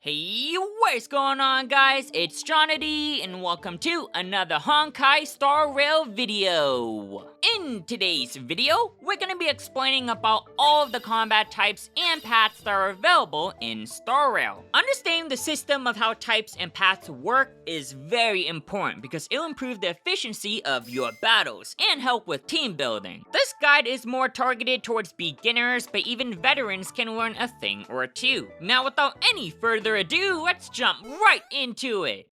Hey, what's going on, guys? It's Johnity, and welcome to another Honkai Star Rail video. In today's video, we're going to be explaining about all of the combat types and paths that are available in Star Rail. Understanding the system of how types and paths work is very important because it'll improve the efficiency of your battles and help with team building. This guide is more targeted towards beginners, but even veterans can learn a thing or two. Now, without any further ado, let's jump right into it.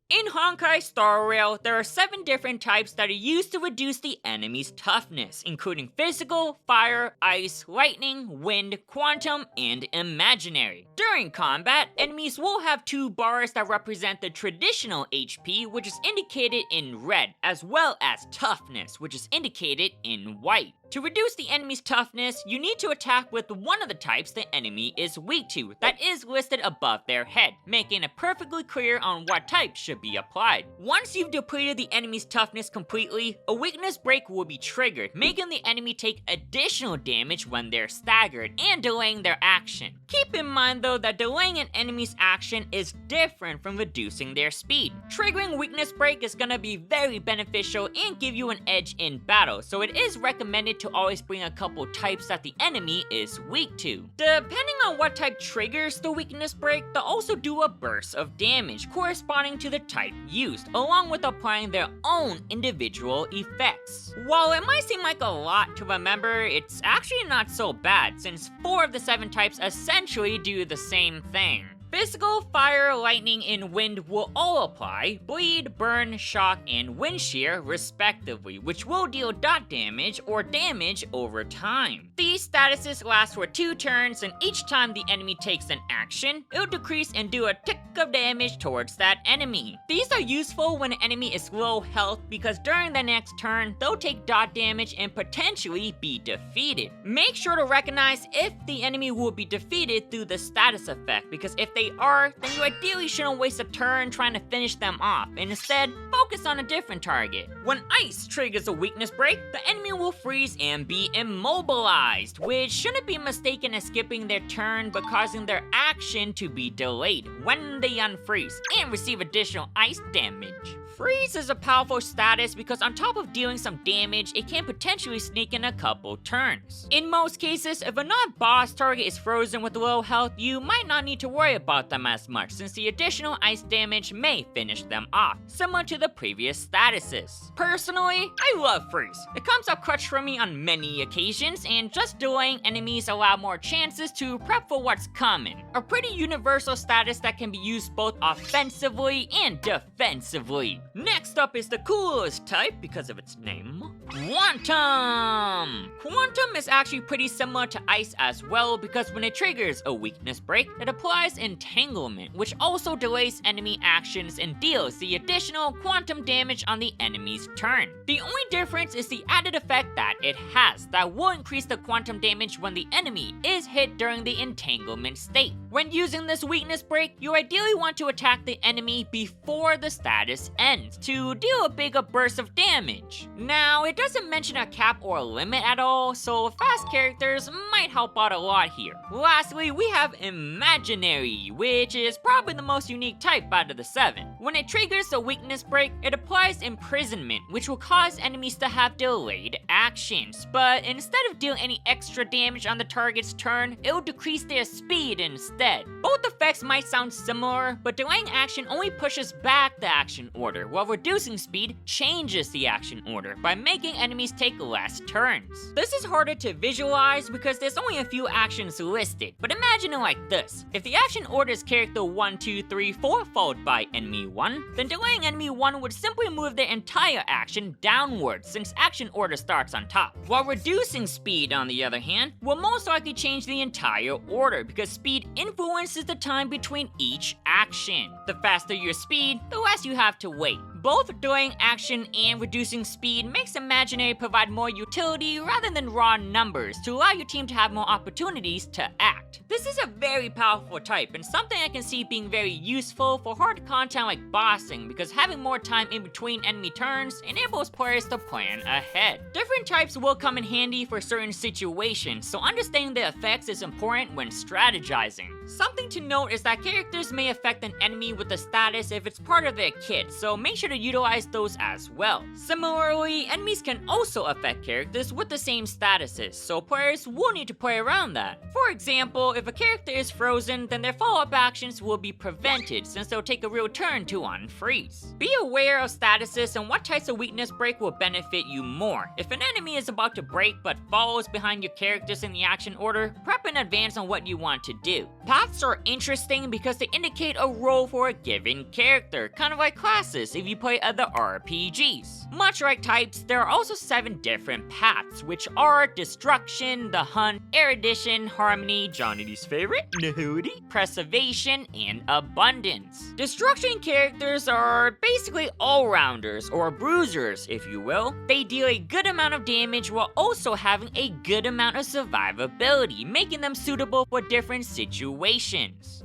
In Honkai Star Rail, there are 7 different types that are used to reduce the enemy's toughness, including physical, fire, ice, lightning, wind, quantum, and imaginary. During combat, enemies will have 2 bars that represent the traditional HP, which is indicated in red, as well as toughness, which is indicated in white. To reduce the enemy's toughness, you need to attack with one of the types the enemy is weak to, that is listed above their head, making it perfectly clear on what type should be applied. Once you've depleted the enemy's toughness completely, a weakness break will be triggered, making the enemy take additional damage when they're staggered and delaying their action. Keep in mind though that delaying an enemy's action is different from reducing their speed. Triggering weakness break is gonna be very beneficial and give you an edge in battle, so it is recommended to always bring a couple types that the enemy is weak to. Depending on what type triggers the weakness break, they'll also do a burst of damage corresponding to the type used, along with applying their own individual effects. While it might seem like a lot to remember, it's actually not so bad, since 4 of the 7 types essentially do the same thing. Physical, fire, lightning, and wind will all apply, bleed, burn, shock, and wind shear respectively, which will deal dot damage or damage over time. These statuses last for 2 turns, and each time the enemy takes an action, it'll decrease and do a tick of damage towards that enemy. These are useful when an enemy is low health because during the next turn, they'll take dot damage and potentially be defeated. Make sure to recognize if the enemy will be defeated through the status effect, because if they are, then you ideally shouldn't waste a turn trying to finish them off, and instead, focus on a different target. When ice triggers a weakness break, the enemy will freeze and be immobilized, which shouldn't be mistaken as skipping their turn, but causing their action to be delayed when they unfreeze and receive additional ice damage. Freeze is a powerful status because on top of dealing some damage, it can potentially sneak in a couple turns. In most cases, if a non-boss target is frozen with low health, you might not need to worry about them as much, since the additional ice damage may finish them off, similar to the previous statuses. Personally, I love Freeze. It comes up clutch for me on many occasions, and just delaying enemies allow more chances to prep for what's coming. A pretty universal status that can be used both offensively and defensively. Next up is the coolest type because of its name, Quantum! Quantum is actually pretty similar to Ice as well, because when it triggers a weakness break, it applies Entanglement, which also delays enemy actions and deals the additional quantum damage on the enemy's turn. The only difference is the added effect that it has that will increase the quantum damage when the enemy is hit during the entanglement state. When using this weakness break, you ideally want to attack the enemy before the status ends to deal a bigger burst of damage. Now, it doesn't mention a cap or a limit at all, so fast characters might help out a lot here. Lastly, we have Imaginary, which is probably the most unique type out of the 7. When it triggers a weakness break, it applies Imprisonment, which will cause enemies to have delayed actions, but instead of dealing any extra damage on the target's turn, it will decrease their speed instead. Both effects might sound similar, but delaying action only pushes back the action order, while reducing speed changes the action order by making enemies take less turns. This is harder to visualize because there's only a few actions listed, but imagine it like this. If the action order is character 1, 2, 3, 4 followed by enemy 1, then delaying enemy 1 would simply move their entire action downwards since action order starts on top. While reducing speed, on the other hand, will most likely change the entire order because speed influences the time between each action. The faster your speed, the less you have to wait, Both delaying action and reducing speed makes imaginary provide more utility rather than raw numbers to allow your team to have more opportunities to act. This is a very powerful type and something I can see being very useful for hard content like bossing, because having more time in between enemy turns enables players to plan ahead. Different types will come in handy for certain situations, so understanding the effects is important when strategizing. Something to note is that characters may affect an enemy with a status if it's part of their kit, so make sure to utilize those as well. Similarly, enemies can also affect characters with the same statuses, so players will need to play around that. For example, if a character is frozen, then their follow-up actions will be prevented since they'll take a real turn to unfreeze. Be aware of statuses and what types of weakness break will benefit you more. If an enemy is about to break but follows behind your characters in the action order, prep in advance on what you want to do. Paths are interesting because they indicate a role for a given character, kind of like classes if you play other RPGs. Much like types, there are also 7 different paths, which are Destruction, the Hunt, Erudition, Harmony, Johnny's favorite, Nahudi, Preservation, and Abundance. Destruction characters are basically all-rounders, or bruisers if you will. They deal a good amount of damage while also having a good amount of survivability, making them suitable for different situations.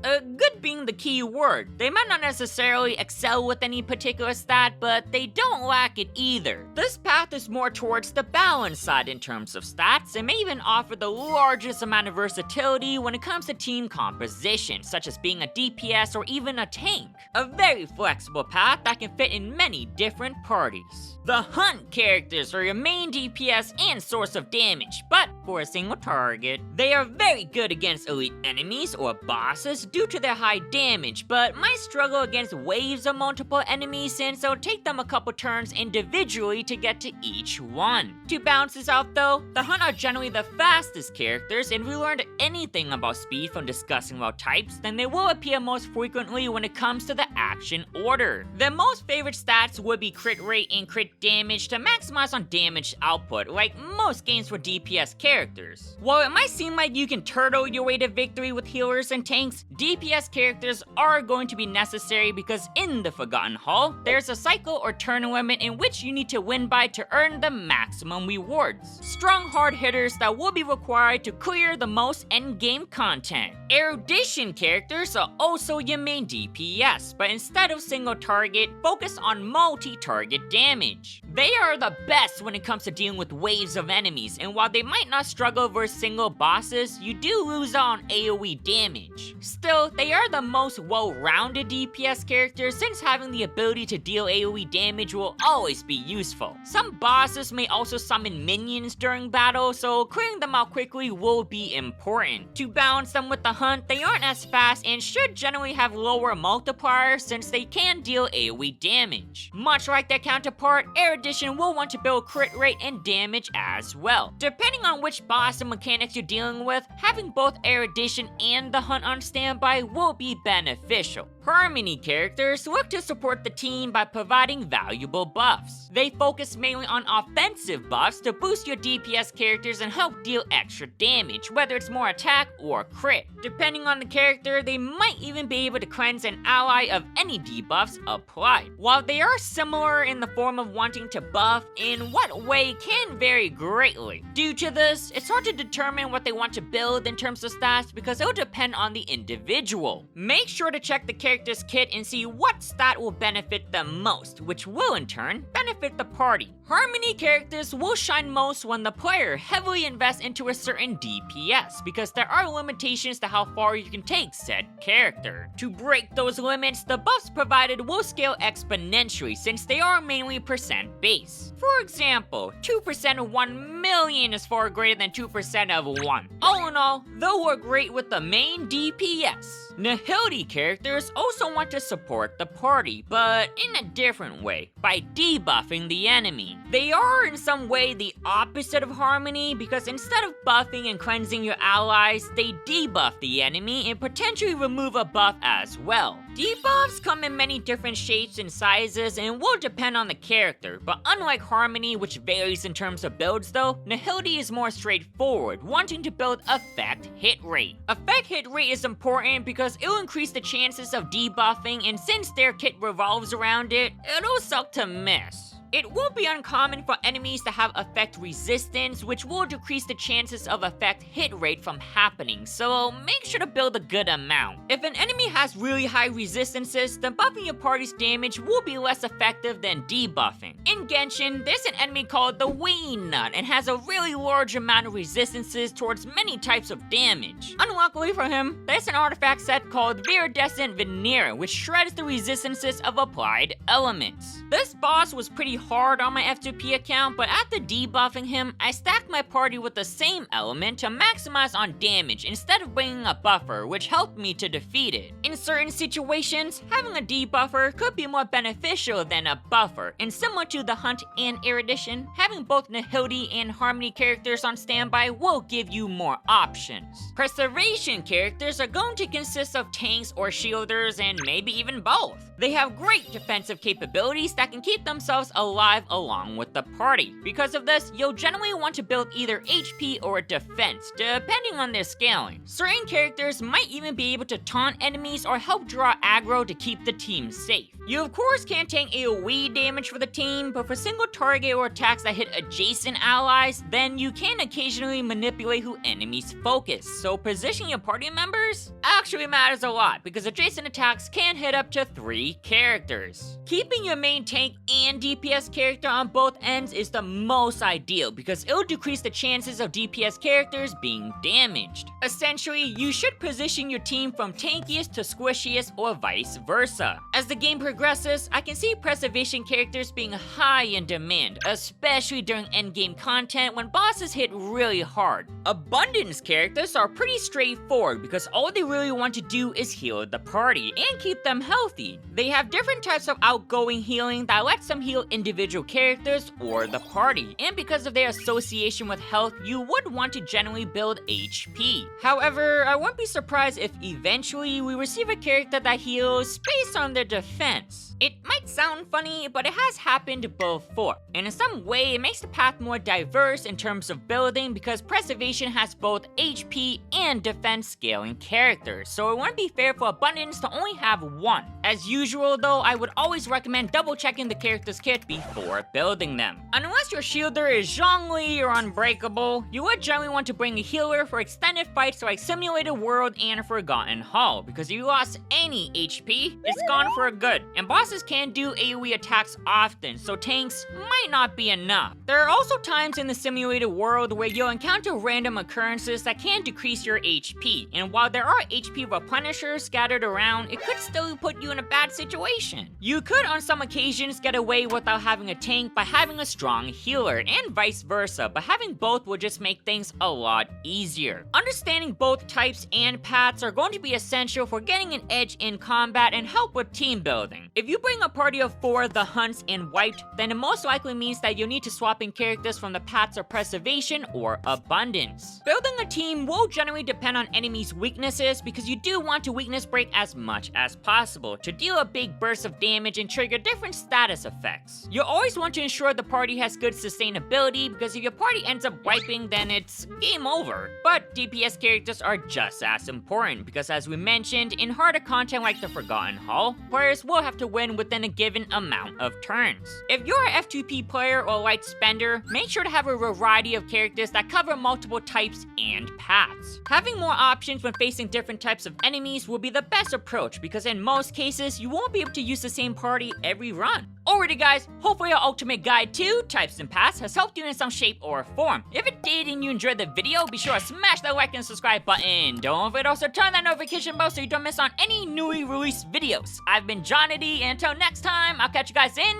Good being the key word. They might not necessarily excel with any particular stat, but they don't lack it either. This path is more towards the balance side in terms of stats, and may even offer the largest amount of versatility when it comes to team composition, such as being a DPS or even a tank. A very flexible path that can fit in many different parties. The Hunt characters are your main DPS and source of damage, but for a single target. They are very good against elite enemies or bosses due to their high damage, but might struggle against waves of multiple enemies since it'll take them a couple turns individually to get to each one. To balance this out though, the Hunt are generally the fastest characters, and if we learned anything about speed from discussing about types, then they will appear most frequently when it comes to the action order. Their most favorite stats would be crit rate and crit damage to maximize on damage output, like most games for DPS characters. While it might seem like you can turtle your way to victory with healers and tanks, DPS characters are going to be necessary because in the Forgotten Hall, there's a cycle or turn limit in which you need to win by to earn the maximum rewards. Strong hard hitters that will be required to clear the most endgame content. Erudition characters are also your main DPS, but instead of single target, focus on multi-target damage. They are the best when it comes to dealing with waves of enemies, and while they might not struggle versus single bosses, you do lose on AoE damage. Still, they are the most well-rounded DPS characters since having the ability to deal AoE damage will always be useful. Some bosses may also summon minions during battle, so clearing them out quickly will be important. To balance them with the Hunt, they aren't as fast and should generally have lower multipliers since they can deal AoE damage. Much like their counterpart, Erudition will want to build crit rate and damage as well. Depending on which boss and mechanics you're dealing with, having both Erudition and the Hunt on standby will be beneficial. Harmony characters look to support the team by providing valuable buffs. They focus mainly on offensive buffs to boost your DPS characters and help deal extra damage, whether it's more attack or crit. Depending on the character, they might even be able to cleanse an ally of any debuffs applied. While they are similar in the form of wanting to buff, in what way can vary greatly. Due to this, it's hard to determine what they want to build in terms of stats because it'll depend on the individual. Make sure to check the character's kit and see what stat will benefit them most, which will in turn benefit the party. Harmony characters will shine most when the player heavily invests into a certain DPS because there are limitations to how far you can take said character. To break those limits, the buffs provided will scale exponentially since they are mainly percent based. For example, 2% of 1 million is far greater than 2% of 1. All in all, they'll work great with the main DPS. Nahudi characters also want to support the party, but in a different way, by debuffing the enemy. They are in some way the opposite of Harmony because instead of buffing and cleansing your allies, they debuff the enemy and potentially remove a buff as well. Debuffs come in many different shapes and sizes and will depend on the character, but unlike Harmony, which varies in terms of builds though, Nihility is more straightforward, wanting to build effect hit rate. Effect hit rate is important because it'll increase the chances of debuffing, and since their kit revolves around it, it'll suck to miss. It won't be uncommon for enemies to have effect resistance, which will decrease the chances of effect hit rate from happening, so make sure to build a good amount. If an enemy has really high resistances, then buffing your party's damage will be less effective than debuffing. In Genshin, there's an enemy called the Ween Nut and has a really large amount of resistances towards many types of damage. Unluckily for him, there's an artifact set called Viridescent Veneer, which shreds the resistances of applied elements. This boss was pretty hard on my F2P account, but after debuffing him, I stacked my party with the same element to maximize on damage instead of bringing a buffer, which helped me to defeat it. In certain situations, having a debuffer could be more beneficial than a buffer, and similar to the Hunt and Erudition, having both Nihility and Harmony characters on standby will give you more options. Preservation characters are going to consist of tanks or shielders, and maybe even both. They have great defensive capabilities that can keep themselves alive along with the party. Because of this, you'll generally want to build either HP or defense, depending on their scaling. Certain characters might even be able to taunt enemies or help draw aggro to keep the team safe. You of course can't take AoE damage for the team, but for single target or attacks that hit adjacent allies, then you can occasionally manipulate who enemies focus. So positioning your party members actually matters a lot because adjacent attacks can hit up to 3 characters. Keeping your main tank and DPS character on both ends is the most ideal because it'll decrease the chances of DPS characters being damaged. Essentially, you should position your team from tankiest to squishiest or vice versa. As the game progresses, I can see preservation characters being high in demand, especially during endgame content when bosses hit really hard. Abundance characters are pretty straightforward because all they really want to do is heal the party and keep them healthy. They have different types of outgoing healing that lets them heal individual characters or the party, and because of their association with health, you would want to generally build HP. However, I won't be surprised if eventually we receive a character that heals based on their defense. It might sound funny, but it has happened before, and in some way it makes the path more diverse in terms of building because preservation has both HP and defense scaling characters, so it wouldn't be fair for Abundance to only have one. As usual though, I would always recommend double checking the character's kit before building them. Unless your shielder is Zhongli or Unbreakable, you would generally want to bring a healer for extended fights like Simulated World and Forgotten Hall, because if you lost any HP, it's gone for good, and bosses can do AoE attacks often, so tanks might not be enough. There are also times in the Simulated World where you'll encounter random occurrences that can decrease your HP, and while there are HP replenishers scattered around, it could still put you in a bad situation. You could on some occasions get away without having a tank by having a strong healer, and vice versa, but having both will just make things a lot easier. Understanding both types and paths are going to be essential for getting an edge in combat and help with team building. If you bring a party of 4 the Hunts and Wiped, then it most likely means that you'll need to swap in characters from the paths of Preservation or Abundance. Building a team will generally depend on enemies' weaknesses because you do want to weakness break as much as possible to deal a big burst of damage and trigger different status effects. You'll always want to ensure the party has good sustainability because if your party ends up wiping, then it's game over. But DPS characters are just as important because as we mentioned, in harder content like the Forgotten Hall, players will have to win within a given amount of turns. If you're an F2P player or light spender, make sure to have a variety of characters that cover multiple types and paths. Having more options when facing different types of enemies will be the best approach because in most cases, you won't be able to use the same party every run. Alrighty guys, hopefully our ultimate guide to types and paths has helped you in some shape or form. If it did and you enjoyed the video, be sure to smash that like and subscribe button. Don't forget also turn that notification bell so you don't miss on any newly released videos. I've been Johnity, and until next time, I'll catch you guys in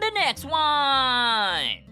the next one.